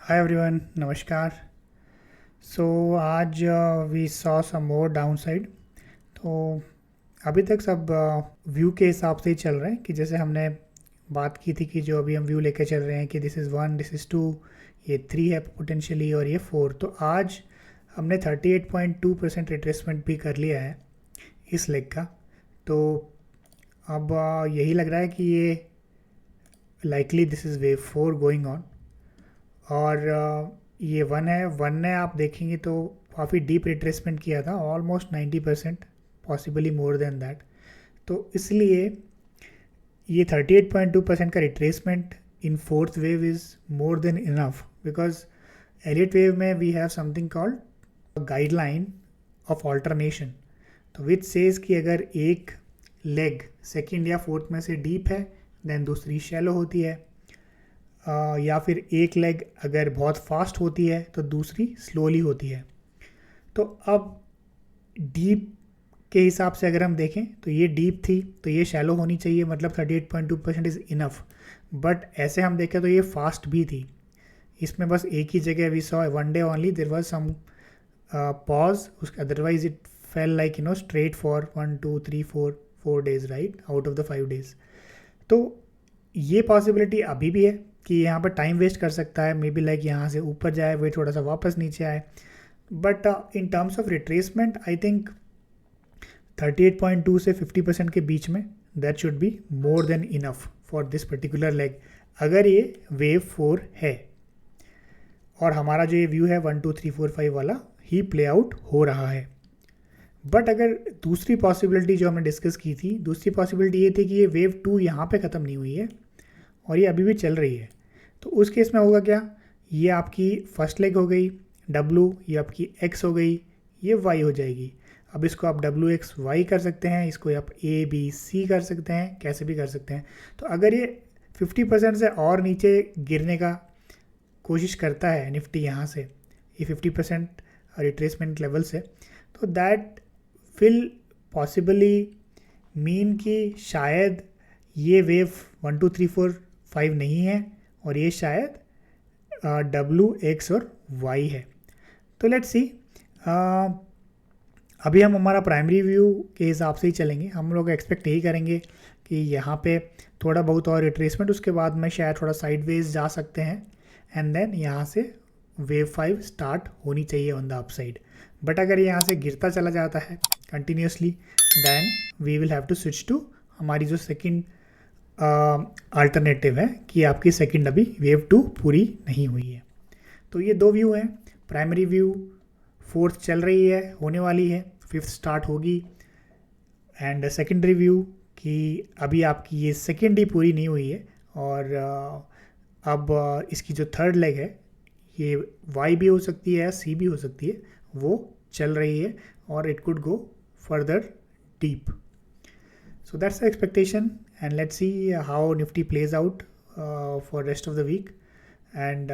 हाय everyone, नमस्कार। आज we saw some more downside. तो अभी तक सब व्यू के हिसाब से ही चल रहे हैं कि जैसे हमने बात की थी कि जो अभी हम व्यू लेके चल रहे हैं कि this is one, this is two, ये थ्री है पोटेंशियली और ये फोर। तो आज हमने 38.2% रिट्रेसमेंट भी कर लिया है इस लेग का। तो अब यही लग रहा है कि ये likely this is wave four going on. और ये वन ने आप देखेंगे तो काफ़ी डीप रिट्रेसमेंट किया था, almost 90%, possibly more than that. तो इसलिए ये 38.2% का retracement in fourth wave is more than enough, because Elliott wave में we have something called guideline of alternation. तो विच सेज कि अगर एक लेग सेकेंड या फोर्थ में से डीप है देन दूसरी शैलो होती है, या फिर एक लेग अगर बहुत फास्ट होती है तो दूसरी स्लोली होती है। तो अब डीप के हिसाब से अगर हम देखें तो ये डीप थी तो ये शैलो होनी चाहिए, मतलब 38.2% इज़ इनफ। बट ऐसे हम देखें तो ये फास्ट भी थी। इसमें बस एक ही जगह we saw one day only there was some pause, उसके otherwise it fell like straight for 1 2 3 4 4 days, right, out of the 5 days। तो ये पॉसिबिलिटी अभी भी है कि यहाँ पर टाइम वेस्ट कर सकता है, मे बी लाइक यहाँ से ऊपर जाए वे थोड़ा सा वापस नीचे आए। But in terms of retracement I think 38.2 से 50% के बीच में that should be more than enough for this particular leg, अगर ये वेव 4 है और हमारा जो ये व्यू है 1 2 3 4 5 वाला ही प्ले आउट हो रहा है। बट अगर दूसरी पॉसिबिलिटी जो हमने डिस्कस की थी, दूसरी पॉसिबिलिटी ये थी कि ये वेव 2 यहाँ पे ख़त्म नहीं हुई है और ये अभी भी चल रही है। तो उस केस में होगा क्या, ये आपकी फर्स्ट लेग हो गई W, ये आपकी X हो गई, ये Y हो जाएगी। अब इसको आप WXY कर सकते हैं, इसको आप ABC कर सकते हैं, कैसे भी कर सकते हैं। तो अगर ये 50% से और नीचे गिरने का कोशिश करता है निफ्टी यहाँ से, ये 50% रिट्रेसमेंट लेवल से, तो दैट विल पॉसिबली मीन कि शायद ये वेव 1 2 3 4 5 नहीं है और ये शायद WX और Y है। तो लेट्स सी, अभी हम हमारा प्राइमरी व्यू के हिसाब से ही चलेंगे। हम लोग एक्सपेक्ट यही करेंगे कि यहाँ पे थोड़ा बहुत और रिट्रेसमेंट, उसके बाद में शायद थोड़ा साइडवेज जा सकते हैं एंड देन यहाँ से वेव 5 स्टार्ट होनी चाहिए ऑन द अपसाइड। बट अगर यहाँ से गिरता चला जाता है continuously then we will have to switch to हमारी जो सेकंड अल्टरनेटिव है कि आपकी सेकंड अभी वेव 2 पूरी नहीं हुई है। तो ये दो व्यू हैं, प्राइमरी व्यू फोर्थ चल रही है, होने वाली है, फिफ्थ स्टार्ट होगी, एंड सेकेंडरी व्यू कि अभी आपकी ये सेकेंड ही पूरी नहीं हुई है और अब इसकी जो थर्ड लेग है ये Y भी हो सकती है, C भी हो सकती है, वो चल रही है और it could go further deep. So that's the expectation and let's see how Nifty plays out for rest of the week and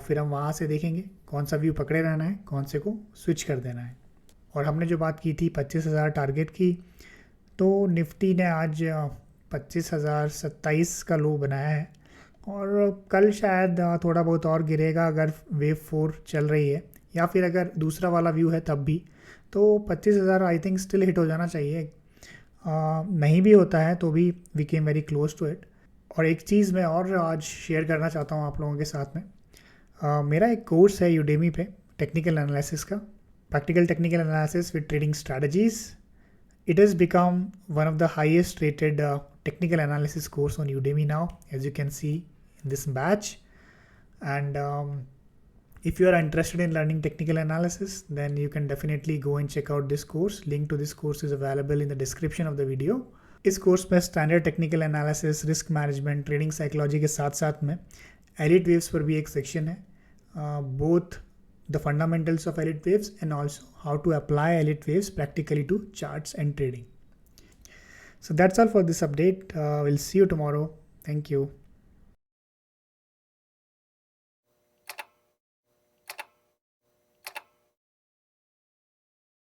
फिर हम वहाँ से देखेंगे कौन सा व्यू पकड़े रहना है, कौन से को स्विच कर देना है। और हमने जो बात की थी 25,000 टारगेट की, तो निफ्टी ने आज 25,027 का लो बनाया है और कल शायद थोड़ा बहुत और गिरेगा अगर वेव 4 चल रही है, या फिर अगर दूसरा वाला व्यू है तब भी। तो 25,000 आई थिंक स्टिल हिट हो जाना चाहिए। नहीं भी होता है तो भी we came very close to it. और एक चीज़ मैं और आज शेयर करना चाहता हूँ आप लोगों के साथ में। मेरा एक कोर्स है यूडेमी पे टेक्निकल एनालिसिस का, practical technical analysis with trading strategies. It has become one of the highest rated technical analysis course on Udemy now, as you can see in this batch. And if you are interested in learning technical analysis, then you can definitely go and check out this course. Link to this course is available in the description of the video. इस course में standard technical analysis, risk management, trading psychology के साथ साथ में elite waves पर भी एक section है, both the fundamentals of Elliott waves and also how to apply Elliott waves practically to charts and trading. So that's all for this update. We'll see you tomorrow. Thank you.